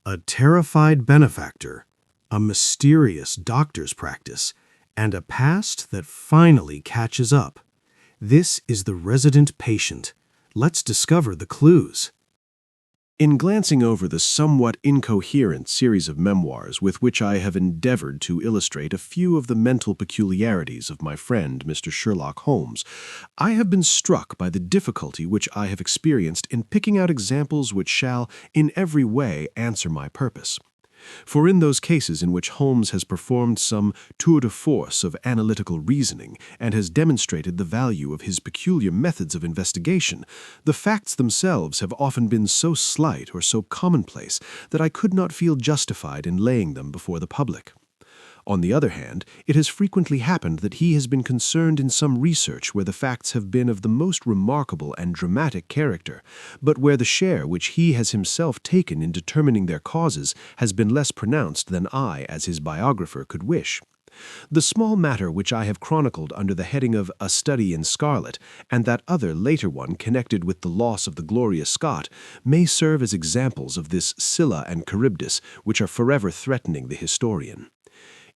A terrified benefactor, a mysterious doctor's practice, and a past that finally catches up. This is the resident patient. Let's discover the clues. In glancing over the somewhat incoherent series of memoirs with which I have endeavored to illustrate a few of the mental peculiarities of my friend Mr. Sherlock Holmes, I have been struck by the difficulty which I have experienced in picking out examples which shall, in every way, answer my purpose. For in those cases in which Holmes has performed some tour de force of analytical reasoning and has demonstrated the value of his peculiar methods of investigation, the facts themselves have often been so slight or so commonplace that I could not feel justified in laying them before the public. On the other hand, it has frequently happened that he has been concerned in some research where the facts have been of the most remarkable and dramatic character, but where the share which he has himself taken in determining their causes has been less pronounced than I, as his biographer, could wish. The small matter which I have chronicled under the heading of A Study in Scarlet, and that other later one connected with the loss of the Gloria Scott, may serve as examples of this Scylla and Charybdis which are forever threatening the historian.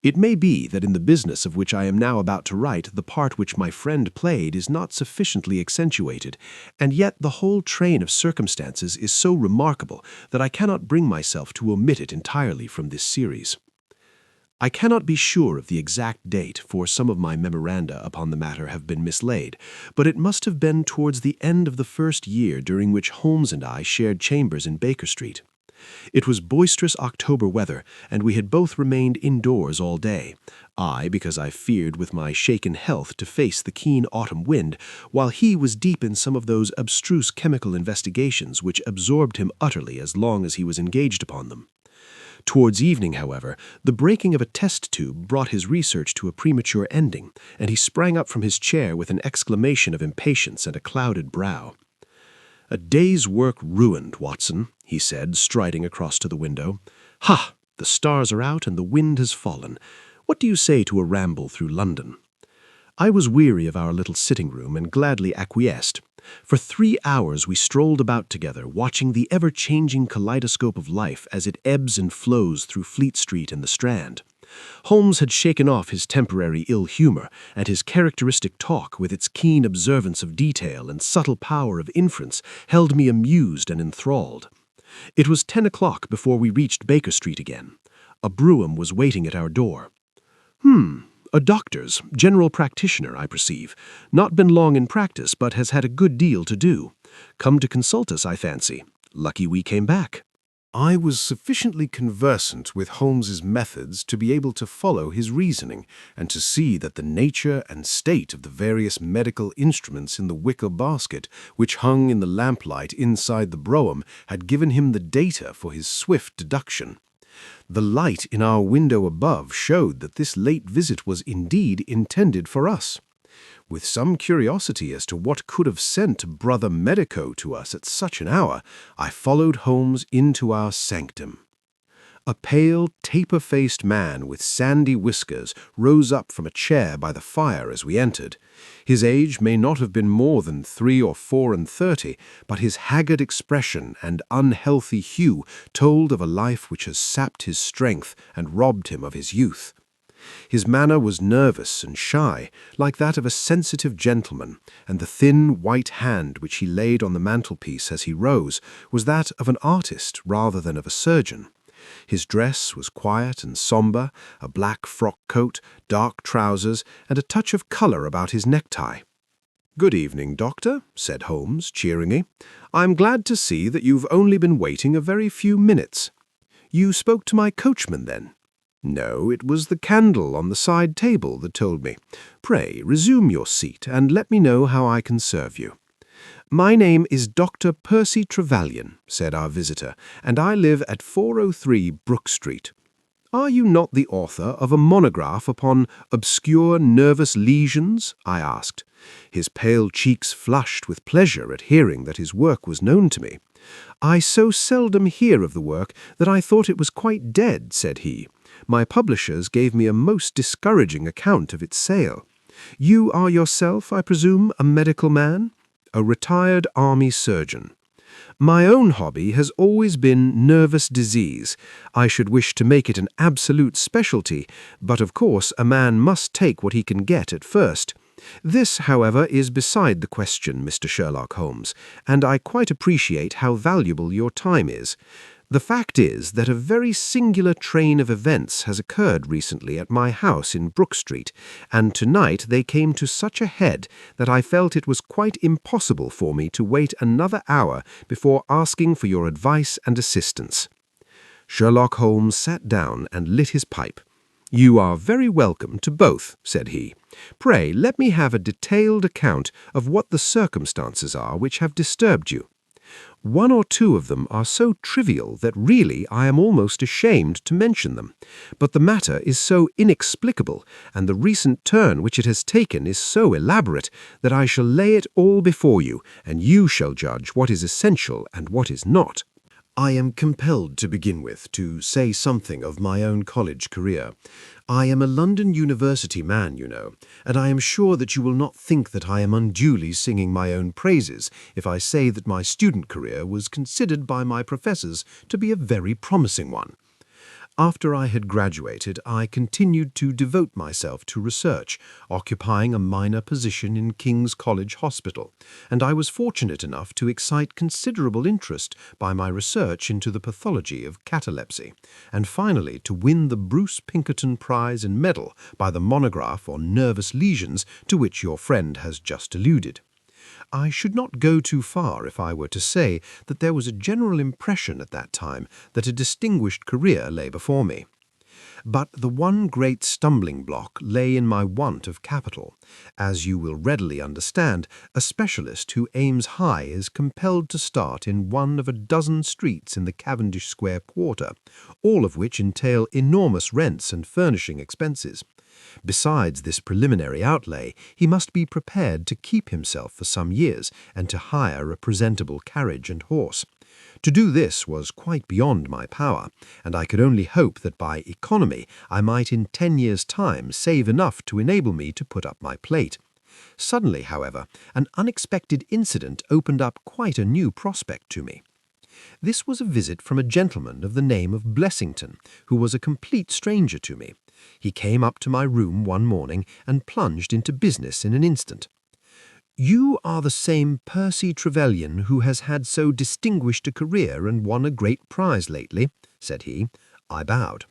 It may be that in the business of which I am now about to write, the part which my friend played is not sufficiently accentuated, and yet the whole train of circumstances is so remarkable that I cannot bring myself to omit it entirely from this series. I cannot be sure of the exact date, for some of my memoranda upon the matter have been mislaid, but it must have been towards the end of the first year during which Holmes and I shared chambers in Baker Street. It was boisterous October weather, and we had both remained indoors all day, I because I feared with my shaken health to face the keen autumn wind, while he was deep in some of those abstruse chemical investigations which absorbed him utterly as long as he was engaged upon them. Towards evening, however, the breaking of a test tube brought his research to a premature ending, and he sprang up from his chair with an exclamation of impatience and a clouded brow. "A day's work ruined, Watson," he said, striding across to the window. "Ha! The stars are out and the wind has fallen. What do you say to a ramble through London?" I was weary of our little sitting-room and gladly acquiesced. For 3 hours we strolled about together, watching the ever-changing kaleidoscope of life as it ebbs and flows through Fleet Street and the Strand. Holmes had shaken off his temporary ill humor, and his characteristic talk, with its keen observance of detail and subtle power of inference, held me amused and enthralled. It was 10 o'clock before we reached Baker Street again. A brougham was waiting at our door. A doctor's, general practitioner, I perceive. Not been long in practice, but has had a good deal to do. Come to consult us, I fancy. Lucky we came back." I was sufficiently conversant with Holmes's methods to be able to follow his reasoning and to see that the nature and state of the various medical instruments in the wicker basket which hung in the lamplight inside the brougham had given him the data for his swift deduction. The light in our window above showed that this late visit was indeed intended for us. With some curiosity as to what could have sent Brother Medico to us at such an hour, I followed Holmes into our sanctum. A pale, taper-faced man with sandy whiskers rose up from a chair by the fire as we entered. His age may not have been more than 3 or 34, but his haggard expression and unhealthy hue told of a life which has sapped his strength and robbed him of his youth. His manner was nervous and shy, like that of a sensitive gentleman, and the thin, white hand which he laid on the mantelpiece as he rose was that of an artist rather than of a surgeon. His dress was quiet and sombre, a black frock coat, dark trousers, and a touch of colour about his necktie. "Good evening, Doctor," said Holmes, cheeringly. "I'm glad to see that you've only been waiting a very few minutes. You spoke to my coachman, then?" "No, it was the candle on the side table that told me. Pray, resume your seat, and let me know how I can serve you." "My name is Dr. Percy Trevelyan," said our visitor, "and I live at 403 Brook Street." "Are you not the author of a monograph upon obscure nervous lesions?" I asked. His pale cheeks flushed with pleasure at hearing that his work was known to me. "I so seldom hear of the work that I thought it was quite dead," said he. "My publishers gave me a most discouraging account of its sale. You are yourself, I presume, a medical man?" "A retired army surgeon." My own hobby has always been nervous disease. I should wish to make it an absolute specialty, but of course a man must take what he can get at first. This, however, is beside the question, Mr. Sherlock Holmes, and I quite appreciate how valuable your time is. The fact is that a very singular train of events has occurred recently at my house in Brook Street, and tonight they came to such a head that I felt it was quite impossible for me to wait another hour before asking for your advice and assistance. Sherlock Holmes sat down and lit his pipe. "You are very welcome to both," said he. "Pray let me have a detailed account of what the circumstances are which have disturbed you. One or two of them are so trivial that really I am almost ashamed to mention them, but the matter is so inexplicable, and the recent turn which it has taken is so elaborate, that I shall lay it all before you, and you shall judge what is essential and what is not." I am compelled to begin with to say something of my own college career. I am a London University man, you know, and I am sure that you will not think that I am unduly singing my own praises if I say that my student career was considered by my professors to be a very promising one. After I had graduated, I continued to devote myself to research, occupying a minor position in King's College Hospital, and I was fortunate enough to excite considerable interest by my research into the pathology of catalepsy, and finally to win the Bruce Pinkerton Prize and Medal by the monograph on nervous lesions to which your friend has just alluded. I should not go too far if I were to say that there was a general impression at that time that a distinguished career lay before me. But the one great stumbling block lay in my want of capital. As you will readily understand, a specialist who aims high is compelled to start in one of a dozen streets in the Cavendish Square quarter, all of which entail enormous rents and furnishing expenses. Besides this preliminary outlay, he must be prepared to keep himself for some years and to hire a presentable carriage and horse. To do this was quite beyond my power, and I could only hope that by economy I might in 10 years' time save enough to enable me to put up my plate. Suddenly, however, an unexpected incident opened up quite a new prospect to me. This was a visit from a gentleman of the name of Blessington, who was a complete stranger to me. He came up to my room one morning and plunged into business in an instant. "You are the same Percy Trevelyan who has had so distinguished a career and won a great prize lately," said he. I bowed.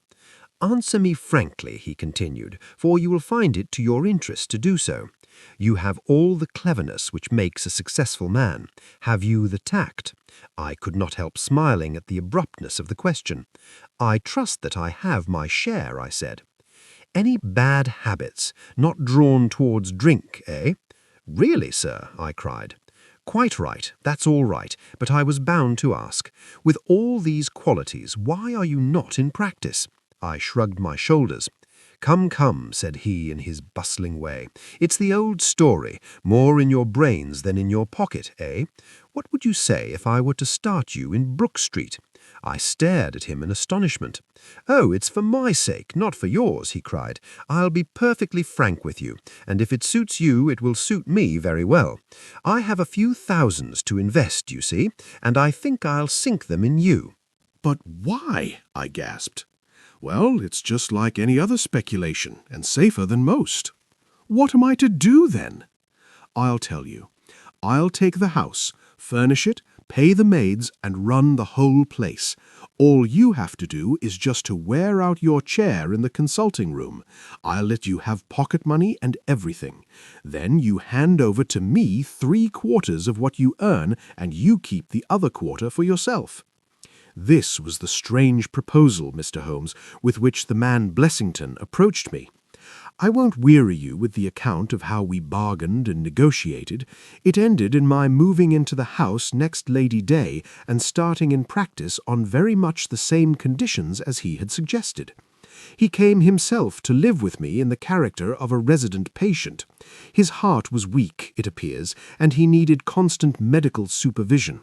"Answer me frankly," he continued, "for you will find it to your interest to do so. You have all the cleverness which makes a successful man. Have you the tact?" I could not help smiling at the abruptness of the question. "I trust that I have my share," I said. "Any bad habits, not drawn towards drink, eh?" "Really, sir," I cried. "Quite right, that's all right, but I was bound to ask. With all these qualities, why are you not in practice?" I shrugged my shoulders. "Come, come," said he in his bustling way. "It's the old story, more in your brains than in your pocket, eh? What would you say if I were to start you in Brook Street?" I stared at him in astonishment. "Oh, it's for my sake, not for yours," he cried. "I'll be perfectly frank with you, and if it suits you, it will suit me very well. I have a few thousands to invest, you see, and I think I'll sink them in you." "But why?" I gasped. "Well, it's just like any other speculation, and safer than most. What am I to do, then?" "I'll tell you. I'll take the house, furnish it, pay the maids, and run the whole place. All you have to do is just to wear out your chair in the consulting room. I'll let you have pocket money and everything. Then you hand over to me 3/4 of what you earn, and you keep the other quarter for yourself." This was the strange proposal, Mr. Holmes, with which the man Blessington approached me. I won't weary you with the account of how we bargained and negotiated. It ended in my moving into the house next Lady Day and starting in practice on very much the same conditions as he had suggested. He came himself to live with me in the character of a resident patient. His heart was weak, it appears, and he needed constant medical supervision.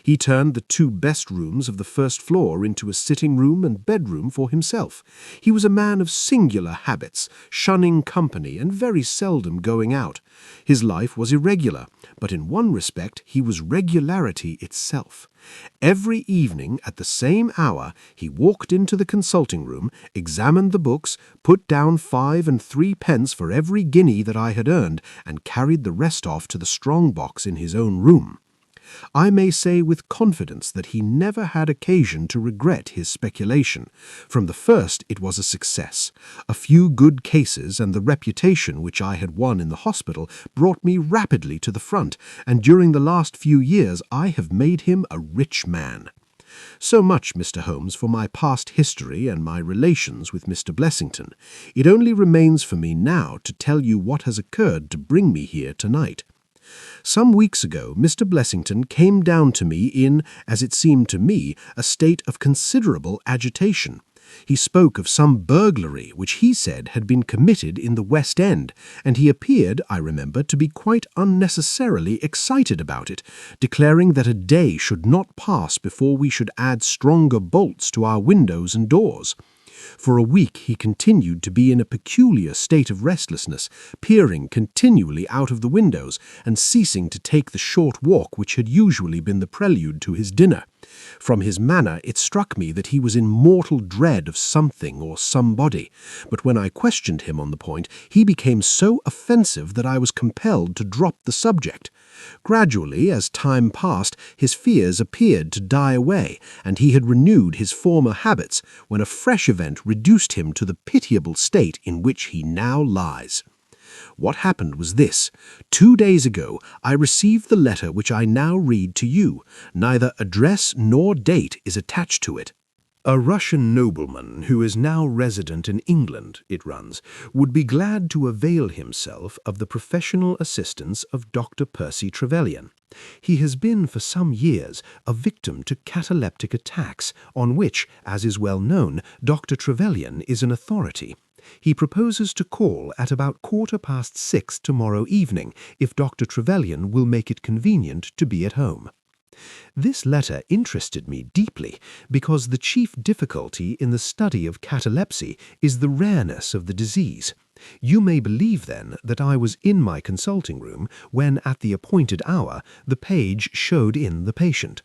He turned the 2 best rooms of the first floor into a sitting room and bedroom for himself. He was a man of singular habits, shunning company and very seldom going out. His life was irregular, but in one respect he was regularity itself. Every evening at the same hour he walked into the consulting room, examined the books, put down 5 and 3 pence for every guinea that I had earned, and carried the rest off to the strong box in his own room. I may say with confidence that he never had occasion to regret his speculation. From the first it was a success. A few good cases and the reputation which I had won in the hospital brought me rapidly to the front, and during the last few years I have made him a rich man. So much, Mr. Holmes, for my past history and my relations with Mr. Blessington. It only remains for me now to tell you what has occurred to bring me here tonight. Some weeks ago, Mr. Blessington came down to me in, as it seemed to me, a state of considerable agitation. He spoke of some burglary which he said had been committed in the West End, and he appeared, I remember, to be quite unnecessarily excited about it, declaring that a day should not pass before we should add stronger bolts to our windows and doors. For a week he continued to be in a peculiar state of restlessness, peering continually out of the windows and ceasing to take the short walk which had usually been the prelude to his dinner. From his manner it struck me that he was in mortal dread of something or somebody, but when I questioned him on the point, he became so offensive that I was compelled to drop the subject. Gradually, as time passed, his fears appeared to die away, and he had renewed his former habits, when a fresh event reduced him to the pitiable state in which he now lies. What happened was this. 2 days ago I received the letter which I now read to you. Neither address nor date is attached to it. A Russian nobleman who is now resident in England, it runs, would be glad to avail himself of the professional assistance of Dr. Percy Trevelyan. He has been for some years a victim to cataleptic attacks, on which, as is well known, Dr. Trevelyan is an authority. He proposes to call at about 6:15 tomorrow evening, if Dr. Trevelyan will make it convenient to be at home. This letter interested me deeply, because the chief difficulty in the study of catalepsy is the rareness of the disease. You may believe, then, that I was in my consulting room when, at the appointed hour, the page showed in the patient.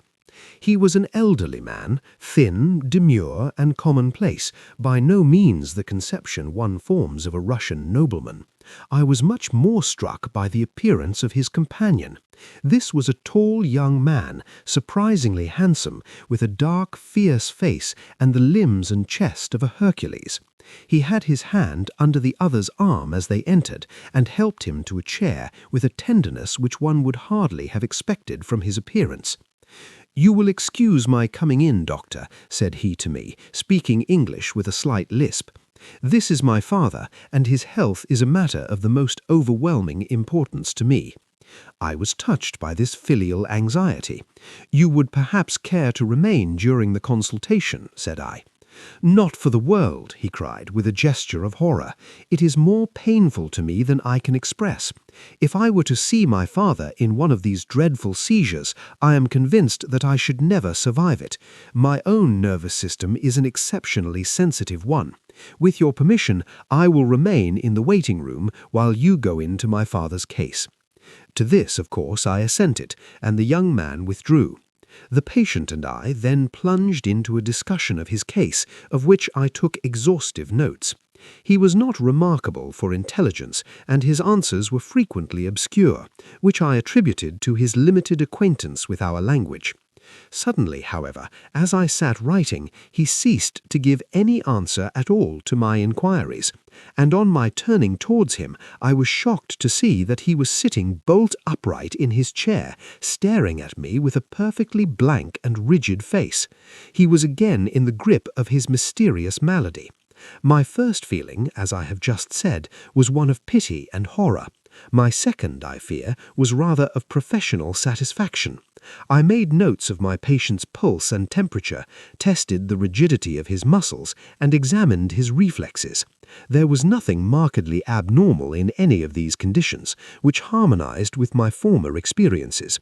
He was an elderly man, thin, demure, and commonplace, by no means the conception one forms of a Russian nobleman. I was much more struck by the appearance of his companion. This was a tall young man, surprisingly handsome, with a dark, fierce face and the limbs and chest of a Hercules. He had his hand under the other's arm as they entered, and helped him to a chair with a tenderness which one would hardly have expected from his appearance. "You will excuse my coming in, doctor," said he to me, speaking English with a slight lisp. "This is my father, and his health is a matter of the most overwhelming importance to me." I was touched by this filial anxiety. "You would perhaps care to remain during the consultation," said I. "Not for the world," he cried, with a gesture of horror. "It is more painful to me than I can express. If I were to see my father in one of these dreadful seizures, I am convinced that I should never survive it. My own nervous system is an exceptionally sensitive one. With your permission, I will remain in the waiting room while you go into my father's case." To this, of course, I assented, and the young man withdrew. The patient and I then plunged into a discussion of his case, of which I took exhaustive notes. He was not remarkable for intelligence, and his answers were frequently obscure, which I attributed to his limited acquaintance with our language. Suddenly, however, as I sat writing, he ceased to give any answer at all to my inquiries, and on my turning towards him, I was shocked to see that he was sitting bolt upright in his chair, staring at me with a perfectly blank and rigid face. He was again in the grip of his mysterious malady. My first feeling, as I have just said, was one of pity and horror. My second, I fear, was rather of professional satisfaction. I made notes of my patient's pulse and temperature, tested the rigidity of his muscles, and examined his reflexes. There was nothing markedly abnormal in any of these conditions, which harmonized with my former experiences.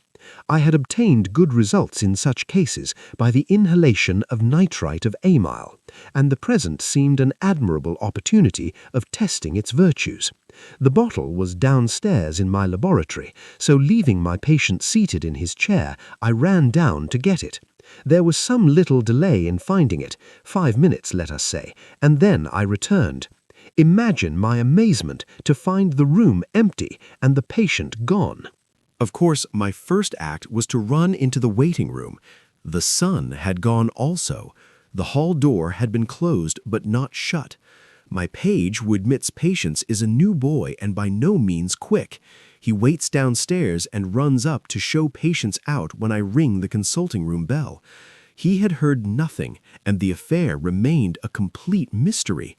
I had obtained good results in such cases by the inhalation of nitrite of amyl, and the present seemed an admirable opportunity of testing its virtues. The bottle was downstairs in my laboratory, so leaving my patient seated in his chair, I ran down to get it. There was some little delay in finding it, 5 minutes, let us say, and then I returned. Imagine my amazement to find the room empty and the patient gone. Of course, my first act was to run into the waiting room. The son had gone also. The hall door had been closed but not shut. My page who admits patients is a new boy and by no means quick. He waits downstairs and runs up to show patients out when I ring the consulting room bell. He had heard nothing, and the affair remained a complete mystery.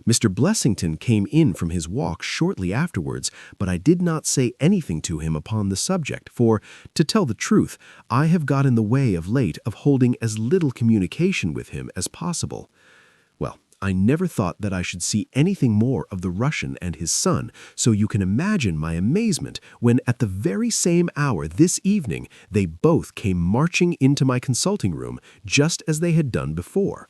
Mr. Blessington came in from his walk shortly afterwards, but I did not say anything to him upon the subject, for, to tell the truth, I have got in the way of late of holding as little communication with him as possible. Well, I never thought that I should see anything more of the Russian and his son, so you can imagine my amazement when at the very same hour this evening they both came marching into my consulting room, just as they had done before.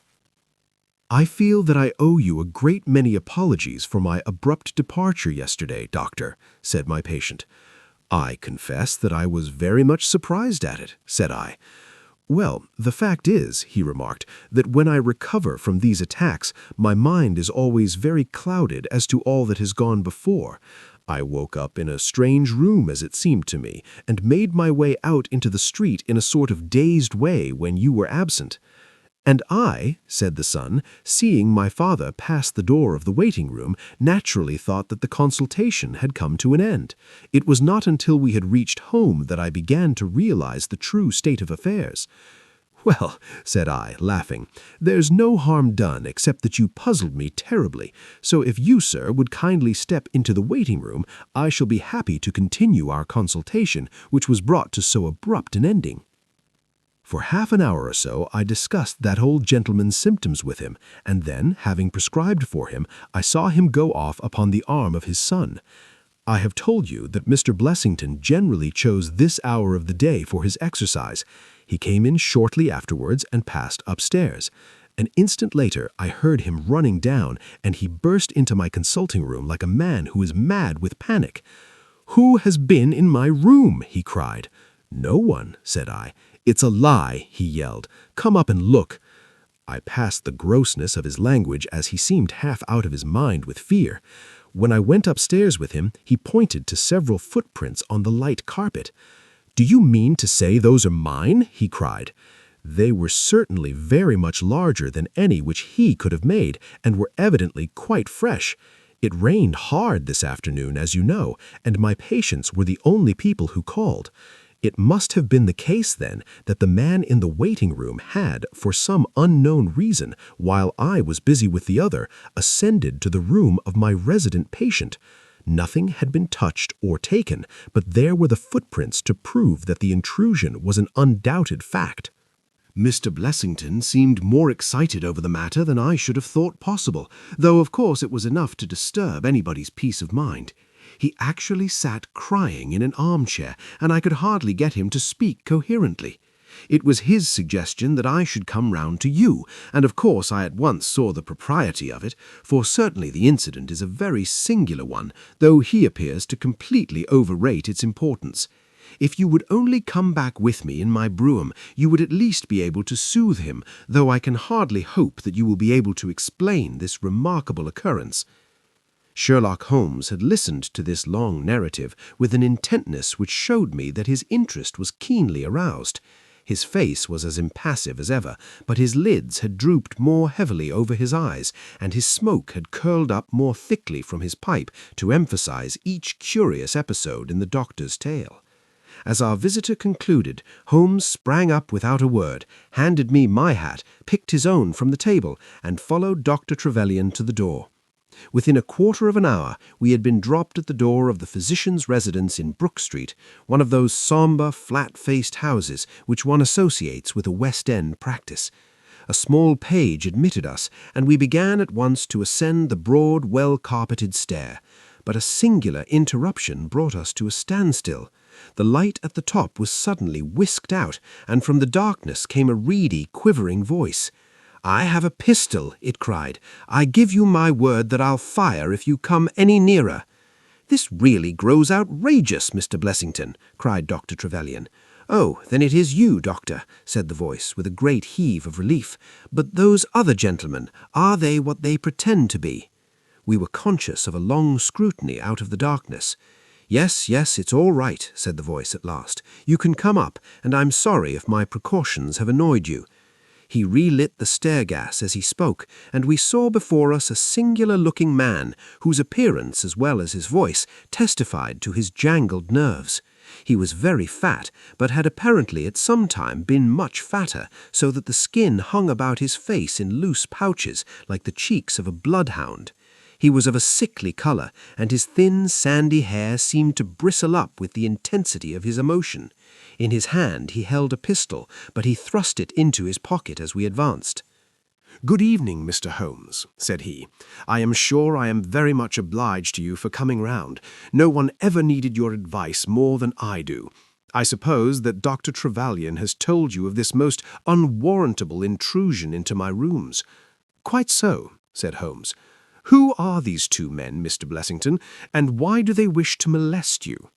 "I feel that I owe you a great many apologies for my abrupt departure yesterday, doctor," said my patient. "I confess that I was very much surprised at it," said I. "Well, the fact is," he remarked, "that when I recover from these attacks, my mind is always very clouded as to all that has gone before. I woke up in a strange room, as it seemed to me, and made my way out into the street in a sort of dazed way when you were absent." "And I," said the son, "seeing my father pass the door of the waiting room, naturally thought that the consultation had come to an end. It was not until we had reached home that I began to realize the true state of affairs." "Well," said I, laughing, "there's no harm done except that you puzzled me terribly, so if you, sir, would kindly step into the waiting room, I shall be happy to continue our consultation, which was brought to so abrupt an ending." For half an hour or so I discussed that old gentleman's symptoms with him, and then, having prescribed for him, I saw him go off upon the arm of his son. I have told you that Mr. Blessington generally chose this hour of the day for his exercise. He came in shortly afterwards and passed upstairs. An instant later I heard him running down, and he burst into my consulting room like a man who is mad with panic. "Who has been in my room?" he cried. "No one," said I. "It's a lie," he yelled. "Come up and look." I passed the grossness of his language as he seemed half out of his mind with fear. When I went upstairs with him, he pointed to several footprints on the light carpet. "Do you mean to say those are mine?" he cried. They were certainly very much larger than any which he could have made, and were evidently quite fresh. It rained hard this afternoon, as you know, and my patients were the only people who called. It must have been the case, then, that the man in the waiting room had, for some unknown reason, while I was busy with the other, ascended to the room of my resident patient. Nothing had been touched or taken, but there were the footprints to prove that the intrusion was an undoubted fact. Mr. Blessington seemed more excited over the matter than I should have thought possible, though of course it was enough to disturb anybody's peace of mind. He actually sat crying in an armchair, and I could hardly get him to speak coherently. It was his suggestion that I should come round to you, and of course I at once saw the propriety of it, for certainly the incident is a very singular one, though he appears to completely overrate its importance. If you would only come back with me in my brougham, you would at least be able to soothe him, though I can hardly hope that you will be able to explain this remarkable occurrence." Sherlock Holmes had listened to this long narrative with an intentness which showed me that his interest was keenly aroused. His face was as impassive as ever, but his lids had drooped more heavily over his eyes, and his smoke had curled up more thickly from his pipe to emphasize each curious episode in the doctor's tale. As our visitor concluded, Holmes sprang up without a word, handed me my hat, picked his own from the table, and followed Dr. Trevelyan to the door. Within a quarter of an hour we had been dropped at the door of the physician's residence in Brook Street, one of those sombre, flat-faced houses which one associates with a West End practice. A small page admitted us, and we began at once to ascend the broad, well-carpeted stair. But a singular interruption brought us to a standstill. The light at the top was suddenly whisked out, and from the darkness came a reedy, quivering voice. "I have a pistol," it cried. "I give you my word that I'll fire if you come any nearer." "This really grows outrageous, Mr. Blessington," cried Dr. Trevelyan. "Oh, then it is you, Doctor," said the voice, with a great heave of relief. "But those other gentlemen, are they what they pretend to be?" We were conscious of a long scrutiny out of the darkness. "Yes, it's all right," said the voice at last. "You can come up, and I'm sorry if my precautions have annoyed you." He relit the stair-gas as he spoke, and we saw before us a singular-looking man, whose appearance as well as his voice testified to his jangled nerves. He was very fat, but had apparently at some time been much fatter, so that the skin hung about his face in loose pouches like the cheeks of a bloodhound. He was of a sickly colour, and his thin, sandy hair seemed to bristle up with the intensity of his emotion. In his hand he held a pistol, but he thrust it into his pocket as we advanced. "Good evening, Mr. Holmes," said he. "I am sure I am very much obliged to you for coming round. No one ever needed your advice more than I do. I suppose that Dr. Trevelyan has told you of this most unwarrantable intrusion into my rooms." "Quite so," said Holmes. "Who are these two men, Mr. Blessington, and why do they wish to molest you?"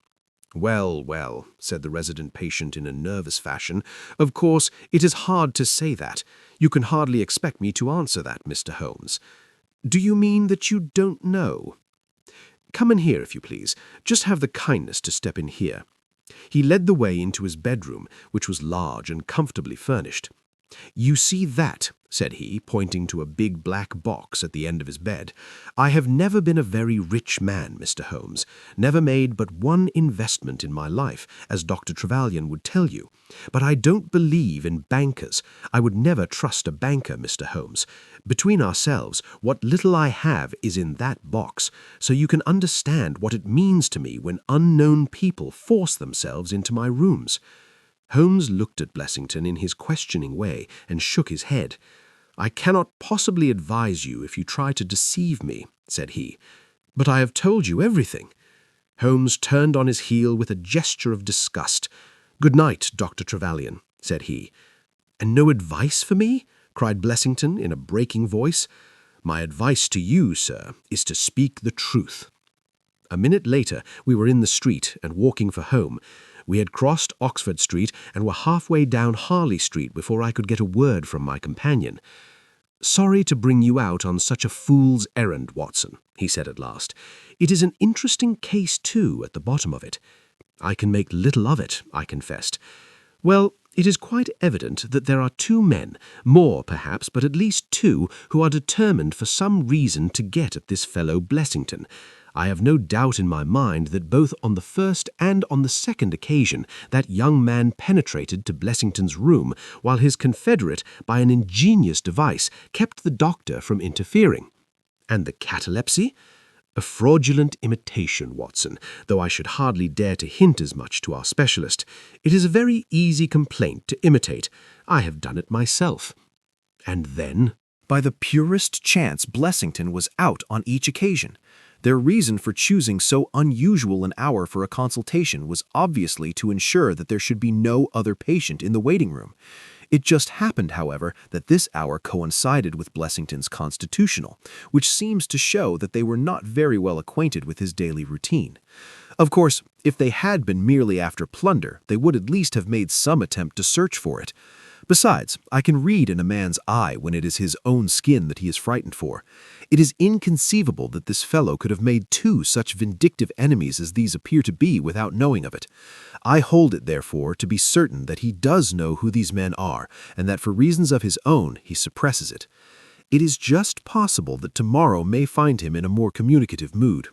Well, said the resident patient in a nervous fashion, "of course, it is hard to say that. You can hardly expect me to answer that, Mr. Holmes. Do you mean that you don't know? Come in here, if you please. Just have the kindness to step in here." He led the way into his bedroom, which was large and comfortably furnished. "You see that," said he, pointing to a big black box at the end of his bed. "I have never been a very rich man, Mr. Holmes, never made but one investment in my life, as Dr. Trevelyan would tell you. But I don't believe in bankers. I would never trust a banker, Mr. Holmes. Between ourselves, what little I have is in that box, so you can understand what it means to me when unknown people force themselves into my rooms." Holmes looked at Blessington in his questioning way and shook his head. "I cannot possibly advise you if you try to deceive me," said he. "But I have told you everything." Holmes turned on his heel with a gesture of disgust. "Good night, Dr. Trevelyan," said he. "And no advice for me?" cried Blessington in a breaking voice. "My advice to you, sir, is to speak the truth." A minute later we were in the street and walking for home. We had crossed Oxford Street and were halfway down Harley Street before I could get a word from my companion. "Sorry to bring you out on such a fool's errand, Watson," he said at last. "It is an interesting case, too, at the bottom of it." "I can make little of it," I confessed. "Well, it is quite evident that there are two men, more perhaps, but at least two, who are determined for some reason to get at this fellow Blessington. I have no doubt in my mind that both on the first and on the second occasion that young man penetrated to Blessington's room, while his confederate, by an ingenious device, kept the doctor from interfering. And the catalepsy? A fraudulent imitation, Watson, though I should hardly dare to hint as much to our specialist. It is a very easy complaint to imitate. I have done it myself. And then? By the purest chance, Blessington was out on each occasion. Their reason for choosing so unusual an hour for a consultation was obviously to ensure that there should be no other patient in the waiting room. It just happened, however, that this hour coincided with Blessington's constitutional, which seems to show that they were not very well acquainted with his daily routine. Of course, if they had been merely after plunder, they would at least have made some attempt to search for it. Besides, I can read in a man's eye when it is his own skin that he is frightened for. It is inconceivable that this fellow could have made two such vindictive enemies as these appear to be without knowing of it. I hold it, therefore, to be certain that he does know who these men are, and that for reasons of his own he suppresses it. It is just possible that tomorrow may find him in a more communicative mood.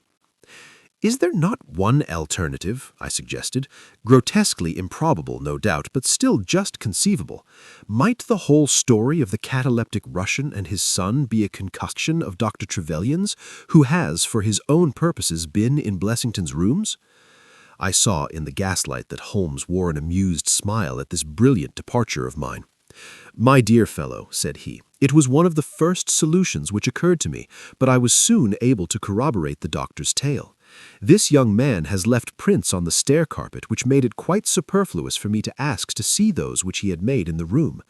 "Is there not one alternative?" I suggested. "Grotesquely improbable, no doubt, but still just conceivable. Might the whole story of the cataleptic Russian and his son be a concoction of Dr. Trevelyan's, who has, for his own purposes, been in Blessington's rooms?" I saw in the gaslight that Holmes wore an amused smile at this brilliant departure of mine. "My dear fellow," said he, "it was one of the first solutions which occurred to me, but I was soon able to corroborate the doctor's tale. This young man has left prints on the stair carpet which made it quite superfluous for me to ask to see those which he had made in the room.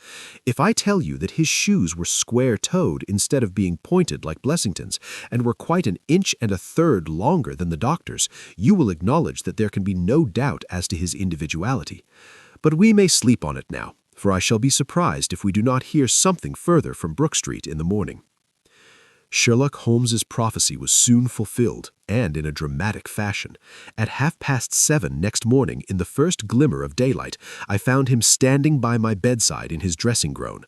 If I tell you that his shoes were square-toed instead of being pointed like Blessington's, and were quite 1 1/3 inches longer than the doctor's, you will acknowledge that there can be no doubt as to his individuality. But we may sleep on it now, for I shall be surprised if we do not hear something further from Brook Street in the morning. Sherlock Holmes's prophecy was soon fulfilled, and in a dramatic fashion. At 7:30 next morning, in the first glimmer of daylight, I found him standing by my bedside in his dressing gown.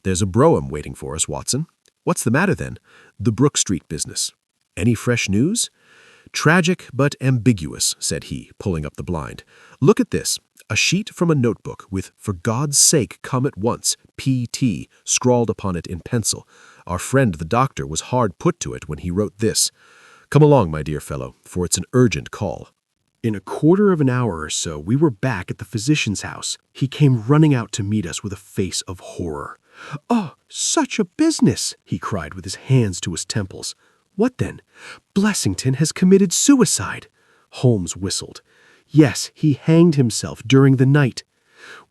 "There's a brougham waiting for us, Watson." "What's the matter, then?" "The Brook Street business." "Any fresh news?" "Tragic but ambiguous," said he, pulling up the blind. "Look at this. A sheet from a notebook with 'For God's sake, come at once, P.T.' scrawled upon it in pencil. Our friend the doctor was hard put to it when he wrote this. Come along, my dear fellow, for it's an urgent call." In a quarter of an hour or so, we were back at the physician's house. He came running out to meet us with a face of horror. "Oh, such a business!" he cried with his hands to his temples. "What then?" "Blessington has committed suicide." Holmes whistled. "Yes, he hanged himself during the night."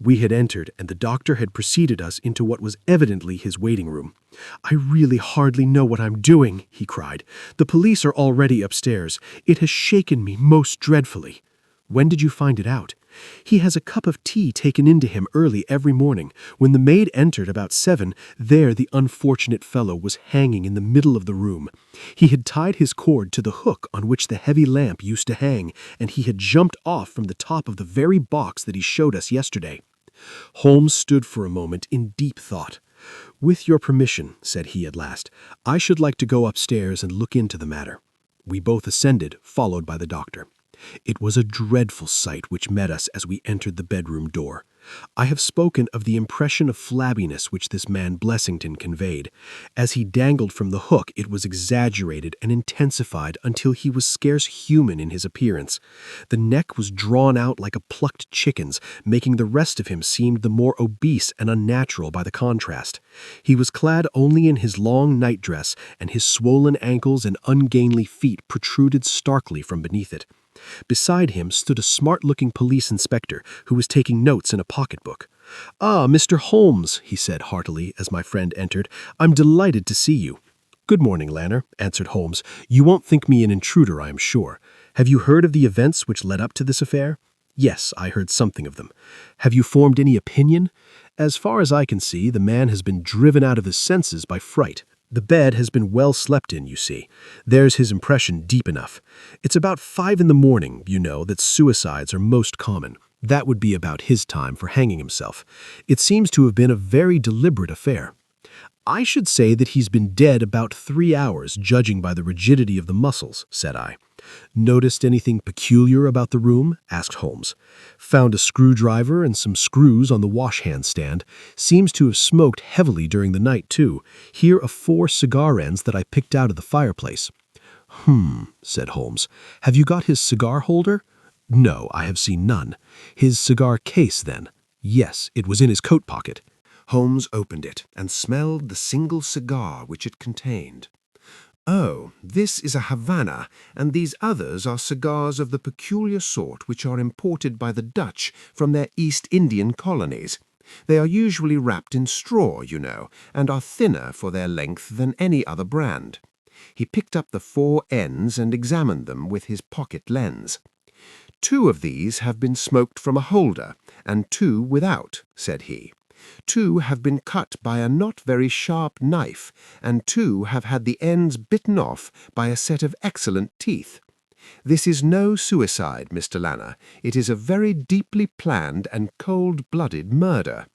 We had entered, and the doctor had preceded us into what was evidently his waiting room. "I really hardly know what I'm doing," he cried. "The police are already upstairs. It has shaken me most dreadfully." "When did you find it out?" "He has a cup of tea taken into him early every morning. When the maid entered about 7, there the unfortunate fellow was hanging in the middle of the room. He had tied his cord to the hook on which the heavy lamp used to hang, and he had jumped off from the top of the very box that he showed us yesterday." Holmes stood for a moment in deep thought. "With your permission," said he at last, "I should like to go upstairs and look into the matter." We both ascended, followed by the doctor. It was a dreadful sight which met us as we entered the bedroom door. I have spoken of the impression of flabbiness which this man Blessington conveyed. As he dangled from the hook, it was exaggerated and intensified until he was scarce human in his appearance. The neck was drawn out like a plucked chicken's, making the rest of him seem the more obese and unnatural by the contrast. He was clad only in his long nightdress, and his swollen ankles and ungainly feet protruded starkly from beneath it. Beside him stood a smart-looking police inspector who was taking notes in a pocketbook. "Ah, Mr. Holmes," he said heartily as my friend entered. "I'm delighted to see you." "Good morning, Lanner," answered Holmes. "You won't think me an intruder, I am sure. Have you heard of the events which led up to this affair?" "Yes, I heard something of them." "Have you formed any opinion?" "As far as I can see, the man has been driven out of his senses by fright. The bed has been well slept in, you see. There's his impression deep enough. It's about 5 in the morning, you know, that suicides are most common. That would be about his time for hanging himself. It seems to have been a very deliberate affair." "I should say that he's been dead about 3 hours, judging by the rigidity of the muscles," said I. "Noticed anything peculiar about the room?" asked Holmes. "Found a screwdriver and some screws on the wash-hand stand. Seems to have smoked heavily during the night, too. Here are 4 cigar ends that I picked out of the fireplace." Said Holmes. "Have you got his cigar holder?" "No, I have seen none." "His cigar case, then?" "Yes, it was in his coat pocket." Holmes opened it and smelled the single cigar which it contained. "Oh, this is a Havana, and these others are cigars of the peculiar sort which are imported by the Dutch from their East Indian colonies. They are usually wrapped in straw, you know, and are thinner for their length than any other brand." He picked up the 4 ends and examined them with his pocket lens. "2 of these have been smoked from a holder, and 2 without," said he. "2 have been cut by a not very sharp knife, and 2 have had the ends bitten off by a set of excellent teeth. This is no suicide, Mr. Lanner. It is a very deeply planned and cold-blooded murder."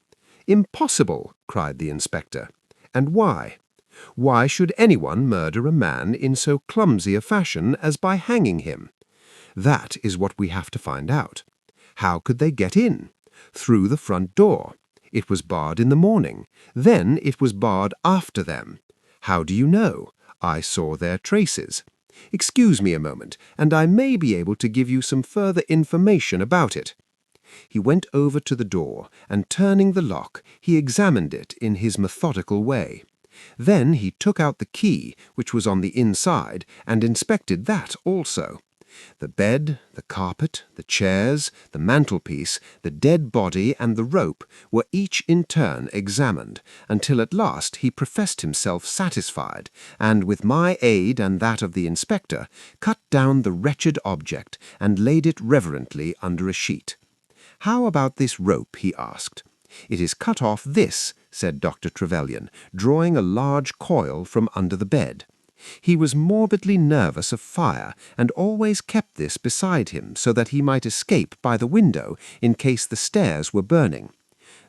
"Impossible!" cried the inspector. "And why? Why should anyone murder a man in so clumsy a fashion as by hanging him? That is what we have to find out. How could they get in? Through the front door. It was barred in the morning. Then it was barred after them. How do you know? I saw their traces. Excuse me a moment, and I may be able to give you some further information about it." He went over to the door, and turning the lock, he examined it in his methodical way. Then he took out the key, which was on the inside, and inspected that also. The bed, the carpet, the chairs, the mantelpiece, the dead body, and the rope were each in turn examined, until at last he professed himself satisfied, and with my aid and that of the inspector, cut down the wretched object and laid it reverently under a sheet. "How about this rope?" he asked. "It is cut off this," said Dr. Trevelyan, drawing a large coil from under the bed. He was morbidly nervous of fire, and always kept this beside him so that he might escape by the window in case the stairs were burning.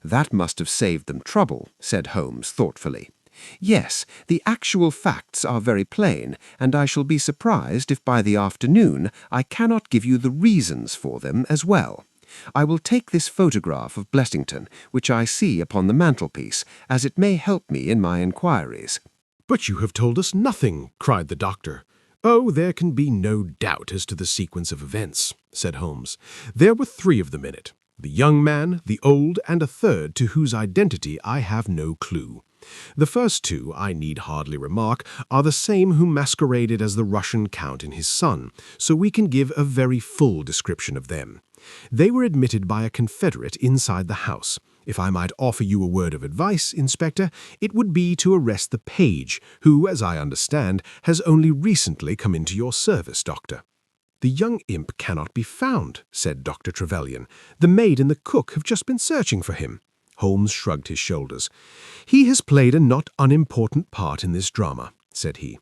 "That must have saved them trouble," said Holmes thoughtfully. "Yes, the actual facts are very plain, and I shall be surprised if by the afternoon I cannot give you the reasons for them as well. I will take this photograph of Blessington, which I see upon the mantelpiece, as it may help me in my inquiries." "But you have told us nothing," cried the doctor. "Oh, there can be no doubt as to the sequence of events," said Holmes. "There were 3 of them in it, the young man, the old, and a third to whose identity I have no clue. The first 2, I need hardly remark, are the same who masqueraded as the Russian count and his son, so we can give a very full description of them. They were admitted by a confederate inside the house. If I might offer you a word of advice, Inspector, it would be to arrest the page, who, as I understand, has only recently come into your service, Doctor." "The young imp cannot be found," said Dr. Trevelyan. "The maid and the cook have just been searching for him." Holmes shrugged his shoulders. "He has played a not unimportant part in this drama," said he.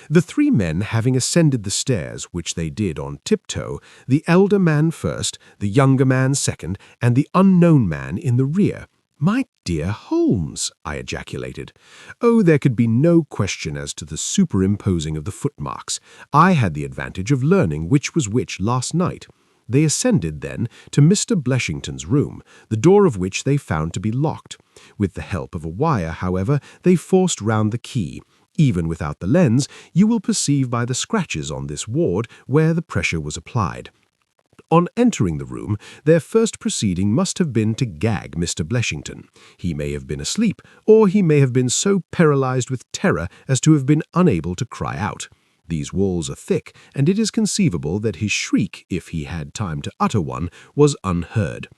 "The 3 men having ascended the stairs, which they did on tiptoe, the elder man first, the younger man second, and the unknown man in the rear." "My dear Holmes!" I ejaculated. "Oh, there could be no question as to the superimposing of the footmarks. I had the advantage of learning which was which last night. They ascended, then, to Mr. Blessington's room, the door of which they found to be locked. With the help of a wire, however, they forced round the key. Even without the lens, you will perceive by the scratches on this ward where the pressure was applied. On entering the room, their first proceeding must have been to gag Mr. Blessington. He may have been asleep, or he may have been so paralyzed with terror as to have been unable to cry out. These walls are thick, and it is conceivable that his shriek, if he had time to utter one, was unheard.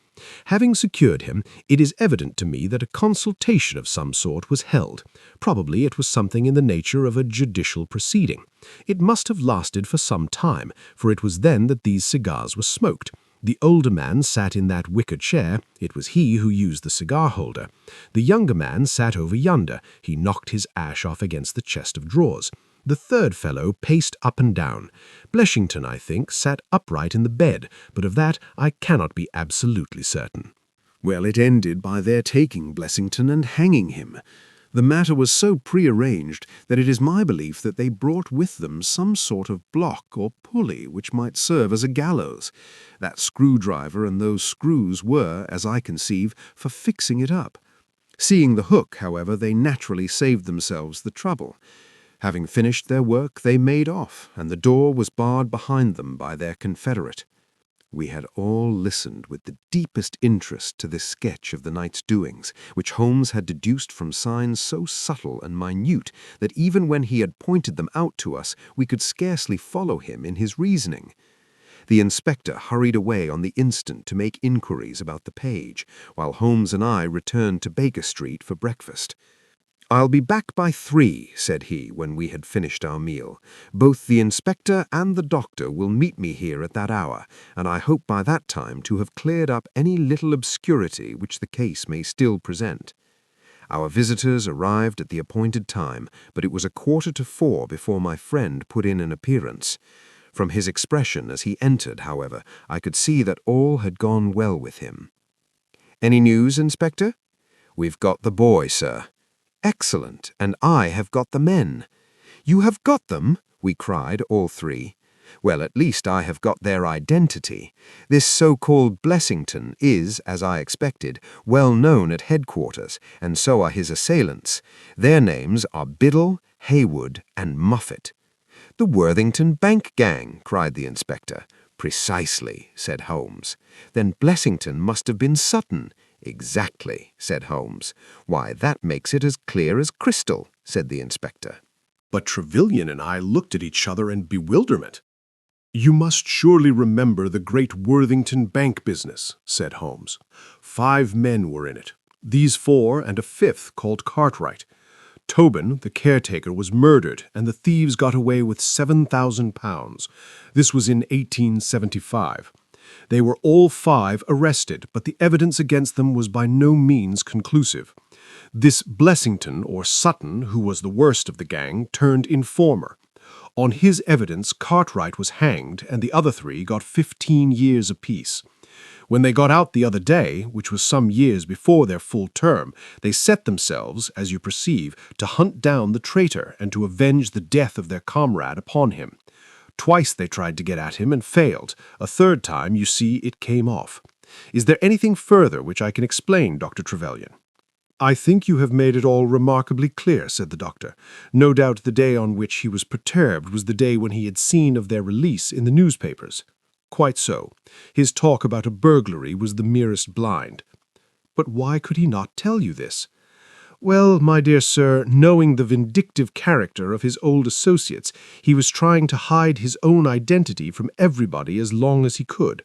Having secured him, it is evident to me that a consultation of some sort was held. Probably it was something in the nature of a judicial proceeding. It must have lasted for some time, for it was then that these cigars were smoked. The older man sat in that wicker chair. It was he who used the cigar holder. The younger man sat over yonder. He knocked his ash off against the chest of drawers. The third fellow paced up and down. Blessington, I think, sat upright in the bed, but of that I cannot be absolutely certain. Well, it ended by their taking Blessington and hanging him. The matter was so prearranged that it is my belief that they brought with them some sort of block or pulley which might serve as a gallows. That screwdriver and those screws were, as I conceive, for fixing it up. Seeing the hook, however, they naturally saved themselves the trouble. Having finished their work, they made off, and the door was barred behind them by their confederate. We had all listened with the deepest interest to this sketch of the night's doings, which Holmes had deduced from signs so subtle and minute that even when he had pointed them out to us, we could scarcely follow him in his reasoning. The inspector hurried away on the instant to make inquiries about the page, while Holmes and I returned to Baker Street for breakfast. "I'll be back by 3, said he, when we had finished our meal. "Both the inspector and the doctor will meet me here at that hour, and I hope by that time to have cleared up any little obscurity which the case may still present." Our visitors arrived at the appointed time, but it was 3:45 before my friend put in an appearance. From his expression as he entered, however, I could see that all had gone well with him. "Any news, Inspector?" "We've got the boy, sir." "Excellent, and I have got the men." "You have got them?" we cried, all 3. "Well, at least I have got their identity. This so-called Blessington is, as I expected, well known at headquarters, and so are his assailants. Their names are Biddle, Haywood, and Muffet." "The Worthington Bank gang," cried the inspector. "Precisely," said Holmes. "Then Blessington must have been Sutton." "Exactly," said Holmes. "Why, that makes it as clear as crystal," said the inspector. But Trevelyan and I looked at each other in bewilderment. "You must surely remember the great Worthington bank business," said Holmes. 5 men were in it. These 4 and a 5th called Cartwright. Tobin, the caretaker, was murdered, and the thieves got away with £7,000. This was in 1875. They were all 5 arrested, but the evidence against them was by no means conclusive. This Blessington, or Sutton, who was the worst of the gang, turned informer. On his evidence, Cartwright was hanged, and the other 3 got 15 years apiece. When they got out the other day, which was some years before their full term, they set themselves, as you perceive, to hunt down the traitor and to avenge the death of their comrade upon him. Twice they tried to get at him and failed. A 3rd time, you see, it came off. Is there anything further which I can explain, Dr. Trevelyan? "I think you have made it all remarkably clear," said the doctor. "No doubt the day on which he was perturbed was the day when he had seen of their release in the newspapers." "Quite so. His talk about a burglary was the merest blind." "But why could he not tell you this?" "Well, my dear sir, knowing the vindictive character of his old associates, he was trying to hide his own identity from everybody as long as he could.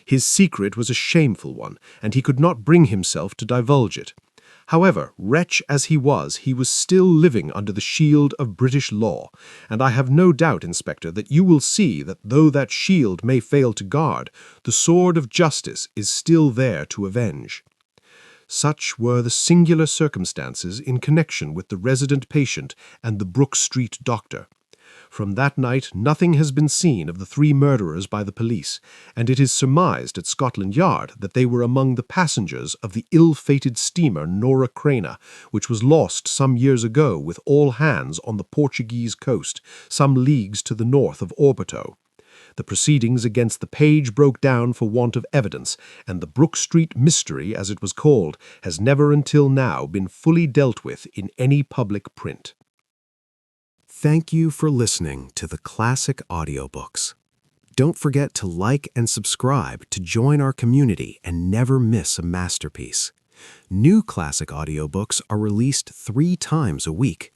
His secret was a shameful one, and he could not bring himself to divulge it. However, wretch as he was still living under the shield of British law, and I have no doubt, Inspector, that you will see that though that shield may fail to guard, the sword of justice is still there to avenge." Such were the singular circumstances in connection with the resident patient and the Brook Street doctor. From that night nothing has been seen of the 3 murderers by the police, and it is surmised at Scotland Yard that they were among the passengers of the ill-fated steamer Nora Crana, which was lost some years ago with all hands on the Portuguese coast, some leagues to the north of Orbital. The proceedings against the page broke down for want of evidence, and the Brook Street mystery, as it was called, has never until now been fully dealt with in any public print. Thank you for listening to the Classic Audiobooks. Don't forget to like and subscribe to join our community and never miss a masterpiece. New classic audiobooks are released 3 times a week.